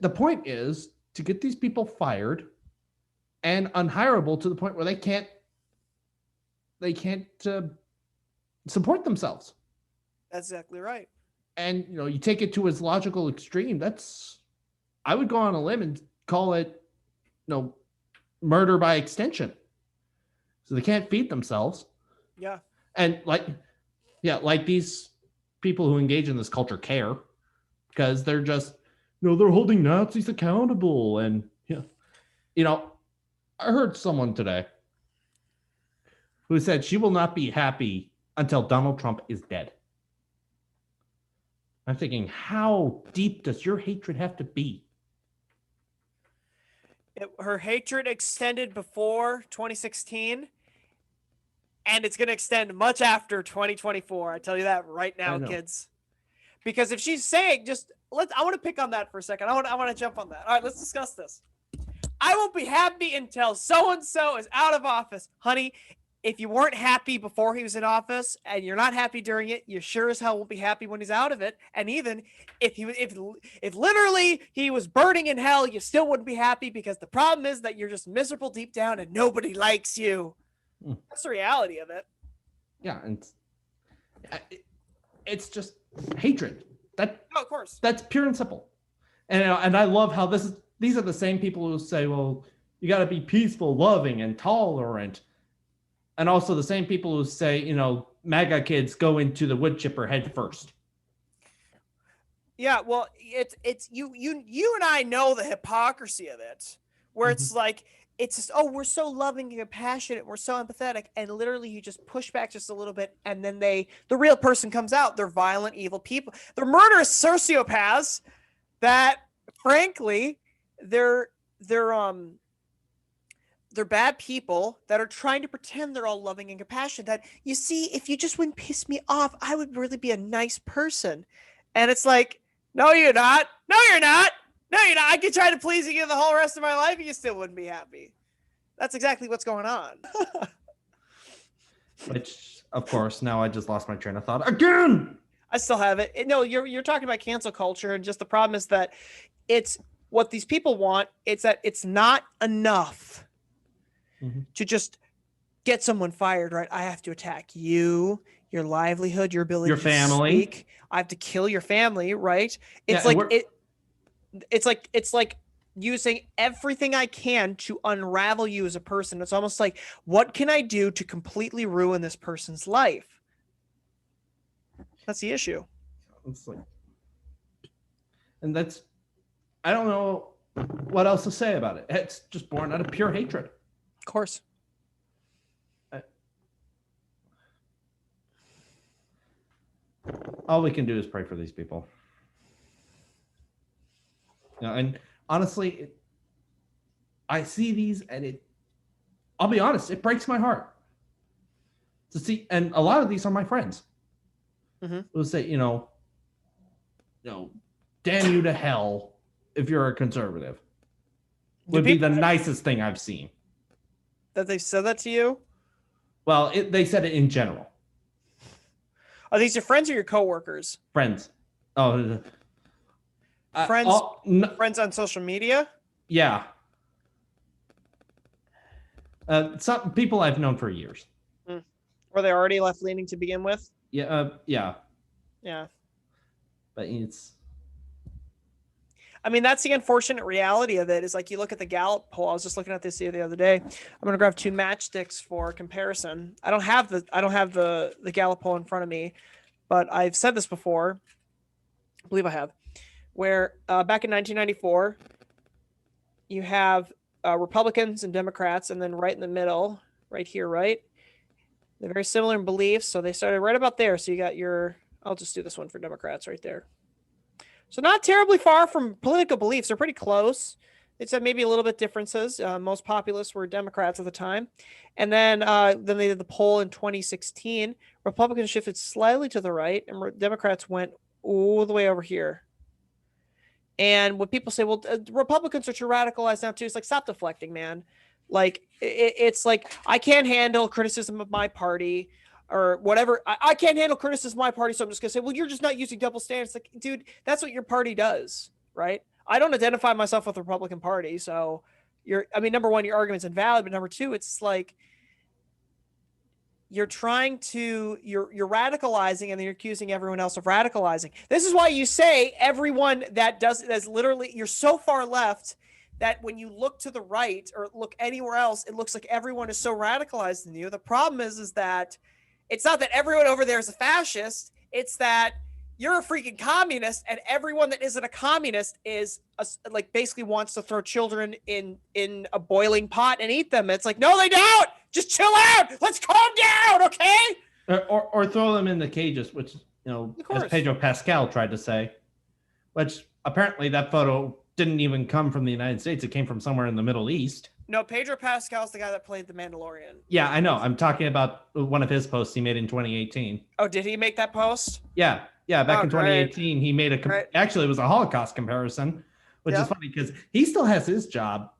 Speaker 1: The point is to get these people fired and unhireable to the point where they can't support themselves.
Speaker 4: That's exactly right.
Speaker 1: And you take it to its logical extreme. I would go on a limb and call it murder by extension. So they can't feed themselves.
Speaker 4: Yeah.
Speaker 1: And like these people who engage in this culture care, because they're just they're holding Nazis accountable. And I heard someone today who said she will not be happy until Donald Trump is dead. I'm thinking, how deep does your hatred have to be?
Speaker 4: Her hatred extended before 2016, and it's going to extend much after 2024. I tell you that right now, kids. Because if she's saying, I want to pick on that for a second. I want to jump on that. All right, let's discuss this. I won't be happy until so-and-so is out of office. Honey, if you weren't happy before he was in office and you're not happy during it, you sure as hell won't be happy when he's out of it. And even if literally he was burning in hell, you still wouldn't be happy, because the problem is that you're just miserable deep down and nobody likes you. That's the reality of it.
Speaker 1: Yeah, and it's just hatred.
Speaker 4: Of course.
Speaker 1: That's pure and simple. And I love how these are the same people who say, well, you got to be peaceful, loving, and tolerant. And also the same people who say, MAGA kids go into the wood chipper head first.
Speaker 4: Yeah, well, it's you and I know the hypocrisy of it, where it's like, it's just, oh, we're so loving and compassionate, we're so empathetic, and literally you just push back just a little bit, and then the real person comes out. They're violent, evil people. They're murderous sociopaths that, frankly, they're bad people that are trying to pretend they're all loving and compassionate. That, you see, if you just wouldn't piss me off, I would really be a nice person. And it's like, no, you're not. No, you're not. No, you're not. I could try to please you the whole rest of my life and you still wouldn't be happy. That's exactly what's going on.
Speaker 1: Which, of course, now I just lost my train of thought again.
Speaker 4: I still have it. No, you're talking about cancel culture, and just the problem is that it's what these people want. It's that it's not enough to just get someone fired, right? I have to attack you, your livelihood, your ability,
Speaker 1: your
Speaker 4: to
Speaker 1: family.
Speaker 4: speak. I have to kill your family, right? It's
Speaker 1: Yeah,
Speaker 4: like it's like using everything I can to unravel you as a person. It's almost like, what can I do to completely ruin this person's life? That's the issue.
Speaker 1: It's like, and that's, I don't know what else to say about it. It's just born out of pure hatred.
Speaker 4: Of course.
Speaker 1: All we can do is pray for these people. You know, and honestly, I see these and I'll be honest, it breaks my heart to see, and a lot of these are my friends.
Speaker 4: Mm-hmm.
Speaker 1: Who say, damn you to hell if you're a conservative. Would be the nicest thing I've seen.
Speaker 4: That they said that to you?
Speaker 1: Well, they said it in general.
Speaker 4: Are these your friends or your coworkers?
Speaker 1: Friends. Oh,
Speaker 4: friends. Friends on social media.
Speaker 1: Yeah. Some people I've known for years.
Speaker 4: Were they already left leaning to begin with?
Speaker 1: Yeah. Yeah.
Speaker 4: Yeah.
Speaker 1: But it's.
Speaker 4: I mean, that's the unfortunate reality of it. Is like you look at the Gallup poll. I was just looking at this the other day. I'm gonna grab 2 matchsticks for comparison. I don't have the Gallup poll in front of me, but I've said this before. I believe I have. Where back in 1994, you have Republicans and Democrats, and then right in the middle, right here, right, they're very similar in beliefs. So they started right about there. So you got your. I'll just do this one for Democrats right there. So not terribly far from political beliefs. They're pretty close. It's maybe a little bit differences. Most populists were Democrats at the time. And then they did the poll in 2016. Republicans shifted slightly to the right, and Democrats went all the way over here. And when people say, well, Republicans are too radicalized now too, it's like, stop deflecting, man. Like, it's like, I can't handle criticism of my party. Or whatever. I can't handle criticism of my party, so I'm just gonna say, well, you're just not using double standards. Like, dude, that's what your party does, right? I don't identify myself with the Republican Party, so number one, your argument's invalid, but number two, it's like you're radicalizing, and then you're accusing everyone else of radicalizing. This is why you say everyone that's literally, you're so far left that when you look to the right or look anywhere else, it looks like everyone is so radicalized in you. The problem is that it's not that everyone over there is a fascist. It's that you're a freaking communist, and everyone that isn't a communist is basically wants to throw children in a boiling pot and eat them. It's like, no, they don't. Just chill out. Let's calm down, okay?
Speaker 1: Or throw them in the cages, which as Pedro Pascal tried to say. Which apparently that photo didn't even come from the United States. It came from somewhere in the Middle East.
Speaker 4: No, Pedro Pascal's the guy that played the Mandalorian.
Speaker 1: Yeah, I know. I'm talking about one of his posts he made in 2018.
Speaker 4: Oh, did he make that post?
Speaker 1: Yeah. Back in 2018, he made actually, it was a Holocaust comparison, which is funny because he still has his job.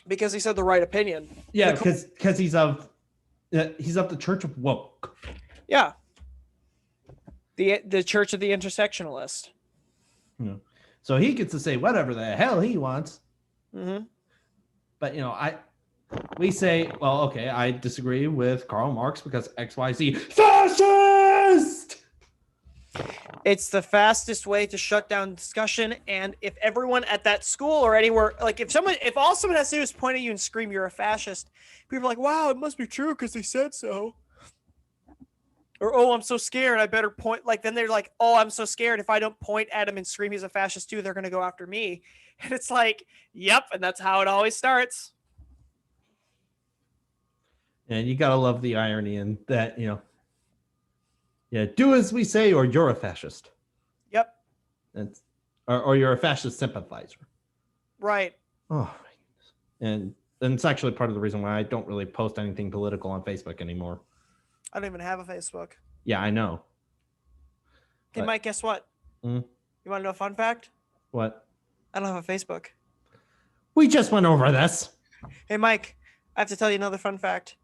Speaker 4: Because he said the right opinion.
Speaker 1: Yeah, because he's of the Church of Woke. Yeah.
Speaker 4: The Church of the Intersectionalist.
Speaker 1: Yeah. So he gets to say whatever the hell he wants.
Speaker 4: Mm-hmm.
Speaker 1: But we say, well, okay, I disagree with Karl Marx because XYZ fascist.
Speaker 4: It's the fastest way to shut down discussion. And if everyone at that school or anywhere, like if all someone has to do is point at you and scream, you're a fascist, people are like, wow, it must be true because they said so. Or, oh, I'm so scared, I better point. Like, then they're like, oh, I'm so scared. If I don't point at him and scream he's a fascist too, they're going to go after me. And it's like, yep. And that's how it always starts.
Speaker 1: And you got to love the irony in that, do as we say or you're a fascist.
Speaker 4: Yep.
Speaker 1: Or you're a fascist sympathizer.
Speaker 4: Right.
Speaker 1: Oh, and it's actually part of the reason why I don't really post anything political on Facebook anymore.
Speaker 4: I don't even have a Facebook.
Speaker 1: Yeah, I know.
Speaker 4: Hey, Mike, guess what? You want to know a fun fact?
Speaker 1: What?
Speaker 4: I don't have a Facebook.
Speaker 1: We just went over this.
Speaker 4: Hey, Mike, I have to tell you another fun fact.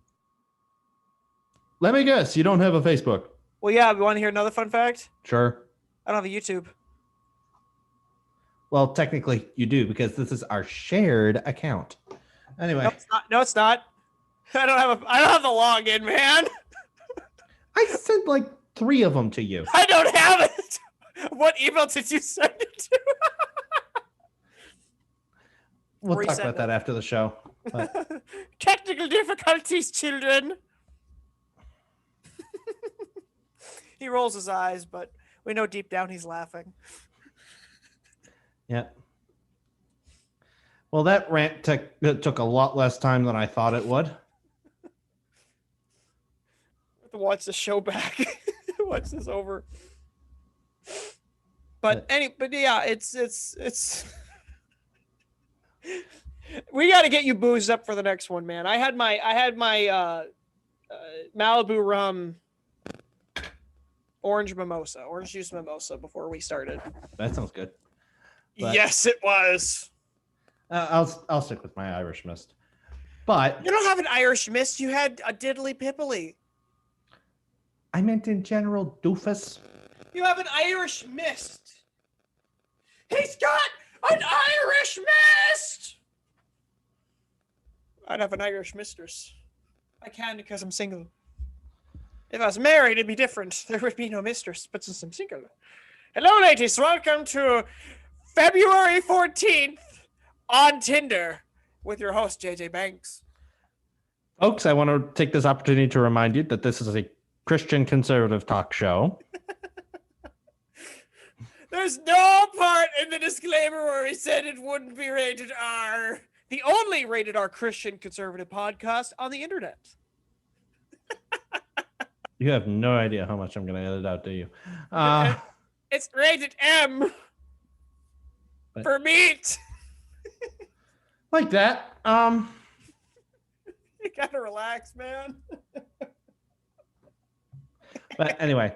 Speaker 1: Let me guess. You don't have a Facebook.
Speaker 4: Well, yeah. You want to hear another fun fact?
Speaker 1: Sure.
Speaker 4: I don't have a YouTube.
Speaker 1: Well, technically you do because this is our shared account. Anyway.
Speaker 4: No, it's not. I don't have the login, man.
Speaker 1: I sent like 3 of them to you.
Speaker 4: I don't have it. What email did you send it to?
Speaker 1: We'll talk
Speaker 4: Reset
Speaker 1: about that after the show. But
Speaker 4: Technical difficulties, children. He rolls his eyes, but we know deep down he's laughing.
Speaker 1: yeah. Well, that rant took a lot less time than I thought it would.
Speaker 4: I have to watch the show back. Watch this over. But yeah, it's we got to get you boozed up for the next one, man. I had my Malibu rum orange juice mimosa before we started.
Speaker 1: That sounds good. But
Speaker 4: yes, it was.
Speaker 1: I'll stick with my Irish mist. But
Speaker 4: You don't have an Irish mist. You had a diddly pipply.
Speaker 1: I meant in general, doofus.
Speaker 4: You have an Irish mist. He's got an Irish mist. I'd have an Irish mistress. I can because I'm single. If I was married, it'd be different. There would be no mistress, but since I'm single. Hello, ladies. Welcome to February 14th on Tinder with your host, JJ Benks.
Speaker 1: Folks, I want to take this opportunity to remind you that this is a Christian conservative talk show.
Speaker 4: There's no part in the disclaimer where he said it wouldn't be rated R. The only rated R Christian conservative podcast on the internet.
Speaker 1: You have no idea how much I'm going to edit out, do you?
Speaker 4: It's rated M for meat.
Speaker 1: Like that.
Speaker 4: You gotta relax, man.
Speaker 1: But anyway,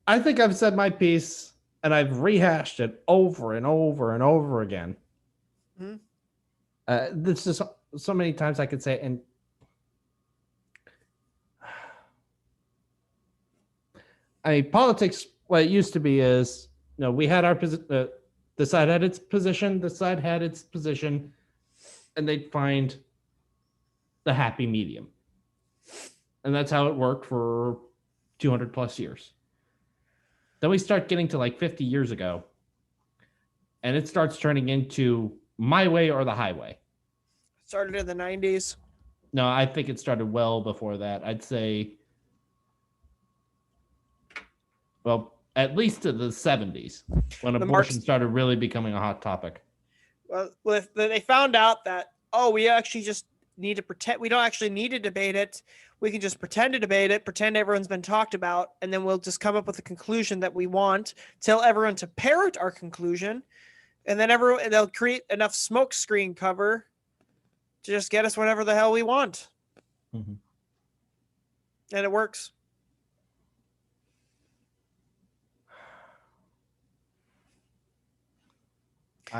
Speaker 1: I think I've said my piece and I've rehashed it over and over and over again. This is so many times I could say it, and politics, what it used to be is, we had our position, the side had its position, the side had its position, and they'd find the happy medium. And that's how it worked for 200 plus years. Then we start getting to like 50 years ago, and it starts turning into my way or the highway.
Speaker 4: Started in the 90s.
Speaker 1: No, I think it started well before that. I'd say, well, at least to the 70s, when abortion started really becoming a hot topic.
Speaker 4: Well, they found out that, we actually just need to pretend. We don't actually need to debate it. We can just pretend to debate it, pretend everyone's been talked about, and then we'll just come up with a conclusion that we want, tell everyone to parrot our conclusion, and then they'll create enough smoke screen cover to just get us whatever the hell we want.
Speaker 1: Mm-hmm.
Speaker 4: And it works.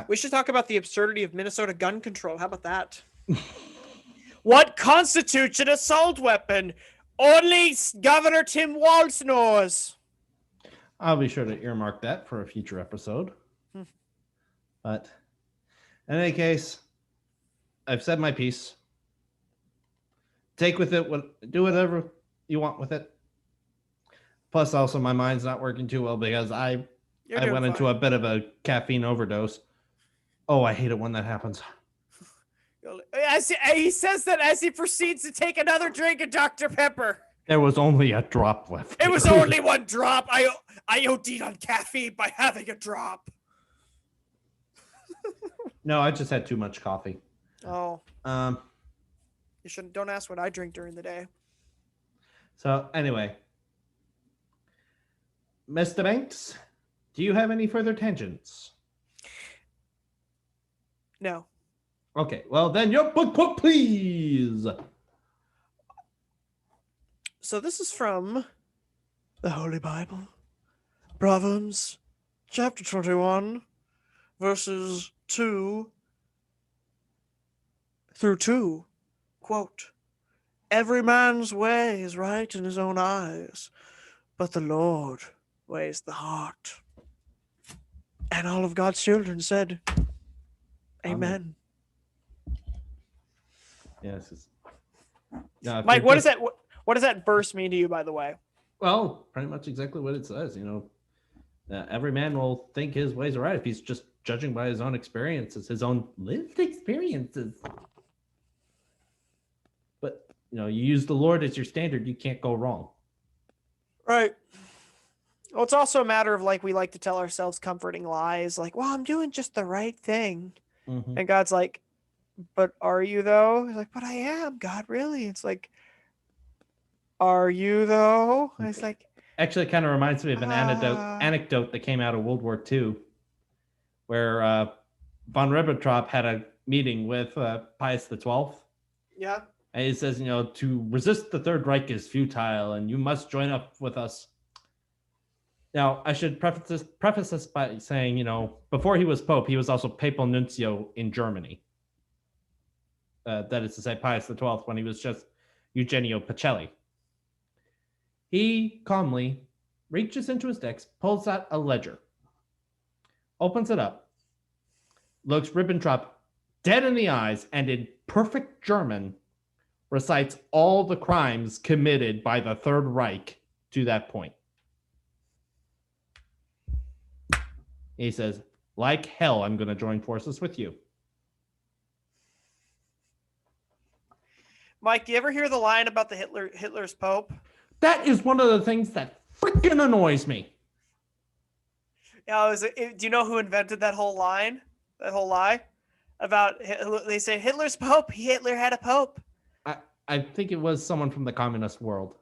Speaker 4: We should talk about the absurdity of Minnesota gun control. How about that? What constitutes an assault weapon? Only Governor Tim Walz knows.
Speaker 1: I'll be sure to earmark that for a future episode. But in any case, I've said my piece. Take with it, do whatever you want with it. Plus, also, my mind's not working too well because I went into a bit of a caffeine overdose. Oh, I hate it when that happens.
Speaker 4: He says that as he proceeds to take another drink of Dr. Pepper.
Speaker 1: There was only a drop left.
Speaker 4: It was only one drop. I OD'd on caffeine by having a drop.
Speaker 1: No, I just had too much coffee.
Speaker 4: Oh. You don't ask what I drink during the day.
Speaker 1: So anyway, Mr. Benks, do you have any further tangents?
Speaker 4: No.
Speaker 1: Okay, well then your book quote, please.
Speaker 4: So this is from the Holy Bible, Proverbs, chapter 21, verses 2 through 2. Quote, "Every man's way is right in his own eyes, but the Lord weighs the heart." And all of God's children said, Amen.
Speaker 1: Yes. No,
Speaker 4: Mike, what does that verse mean to you, by the way?
Speaker 1: Well, pretty much exactly what it says. Every man will think his ways are right if he's just judging by his own experiences, his own lived experiences. But, you use the Lord as your standard, you can't go wrong.
Speaker 4: Right. Well, it's also a matter of we like to tell ourselves comforting lies, well, I'm doing just the right thing.
Speaker 1: Mm-hmm.
Speaker 4: And God's like, but are you though? He's like, but I am, God, really? It's like, are you though? And it's like,
Speaker 1: actually, it kind of reminds me of an anecdote that came out of World War II, where von Ribbentrop had a meeting with Pius XII.
Speaker 4: Yeah.
Speaker 1: And he says, to resist the Third Reich is futile, and you must join up with us. Now, I should preface this by saying, before he was Pope, he was also Papal Nuncio in Germany. That is to say, Pius XII, when he was just Eugenio Pacelli. He calmly reaches into his desk, pulls out a ledger, opens it up, looks Ribbentrop dead in the eyes, and in perfect German recites all the crimes committed by the Third Reich to that point. He says, like hell, I'm going to join forces with you.
Speaker 4: Mike, do you ever hear the line about the Hitler's Pope?
Speaker 1: That is one of the things that freaking annoys me.
Speaker 4: Yeah, do you know who invented that whole line? That whole lie? They say Hitler's Pope, Hitler had a Pope.
Speaker 1: I think it was someone from the communist world.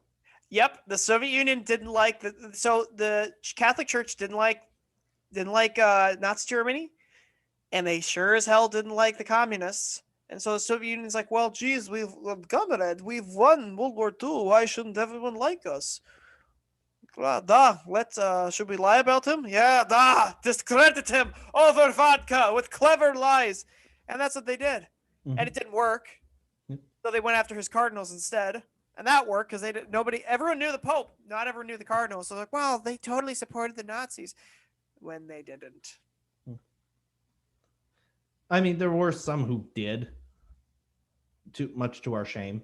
Speaker 4: Yep, the Soviet Union didn't like so the Catholic Church didn't like Nazi Germany, and they sure as hell didn't like the communists. And so the Soviet Union's like, well, geez, we've won World War II. Why shouldn't everyone like us? Should we lie about him? Yeah, discredit him over vodka with clever lies. And that's what they did. Mm-hmm. And it didn't work. So they went after his cardinals instead. And that worked because everyone knew the Pope, not everyone knew the cardinals. So they're like, well, they totally supported the Nazis when they didn't.
Speaker 1: I mean, there were some who did, much to our shame.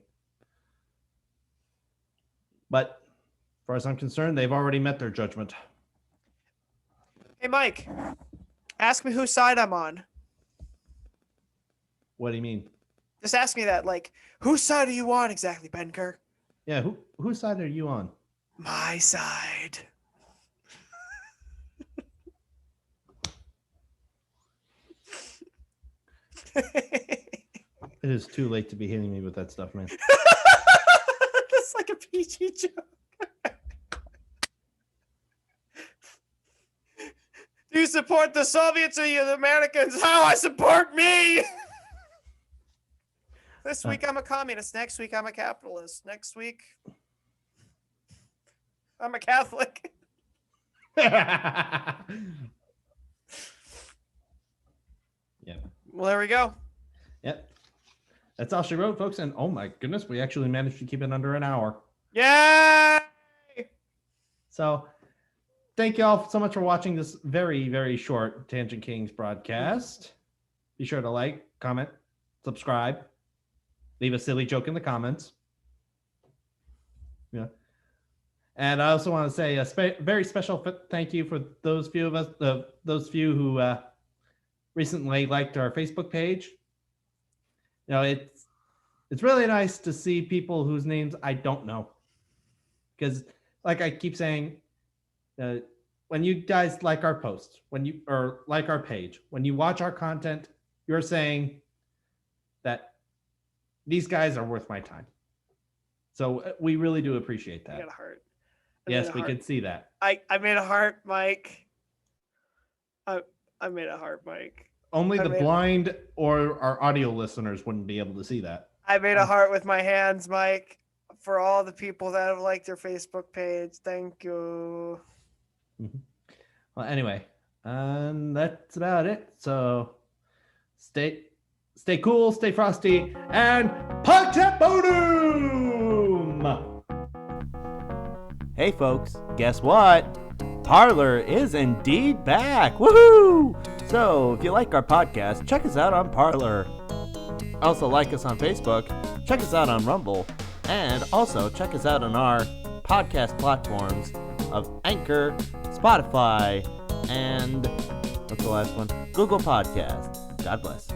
Speaker 1: But as far as I'm concerned, they've already met their judgment.
Speaker 4: Hey, Mike, ask me whose side I'm on.
Speaker 1: What do you mean?
Speaker 4: Just ask me that, whose side are you on exactly, Benker?
Speaker 1: Yeah, whose side are you on?
Speaker 4: My side.
Speaker 1: It is too late to be hitting me with that stuff, man.
Speaker 4: That's like a PG joke. Do you support the Soviets or the Americans? How I support me! This week I'm a communist. Next week I'm a capitalist. Next week I'm a Catholic.
Speaker 1: Yeah.
Speaker 4: Well, there we go.
Speaker 1: Yep. That's all she wrote, folks. And oh my goodness, we actually managed to keep it under an hour.
Speaker 4: Yay!
Speaker 1: So thank you all so much for watching this very, very short Tangent Kings broadcast. Be sure to like, comment, subscribe, leave a silly joke in the comments. Yeah. And I also want to say a very special thank you for those few who recently liked our Facebook page. It's really nice to see people whose names I don't know, because like I keep saying, when you guys like our posts, or like our page, when you watch our content, you're saying that these guys are worth my time. So we really do appreciate that.
Speaker 4: I got a heart.
Speaker 1: Yes, we can see that.
Speaker 4: I made a heart, Mike. I made a heart, Mike.
Speaker 1: Only the blind or our audio listeners wouldn't be able to see that.
Speaker 4: I made a heart with my hands, Mike, for all the people that have liked their Facebook page. Thank you.
Speaker 1: Mm-hmm. Well, anyway, that's about it. So stay cool, stay frosty, and punch that boom! Hey, folks, guess what? Parler is indeed back. Woohoo! So, if you like our podcast, check us out on Parler. Also, like us on Facebook, check us out on Rumble, and also check us out on our podcast platforms
Speaker 5: of Anchor, Spotify, and what's the last one? Google Podcast. God bless.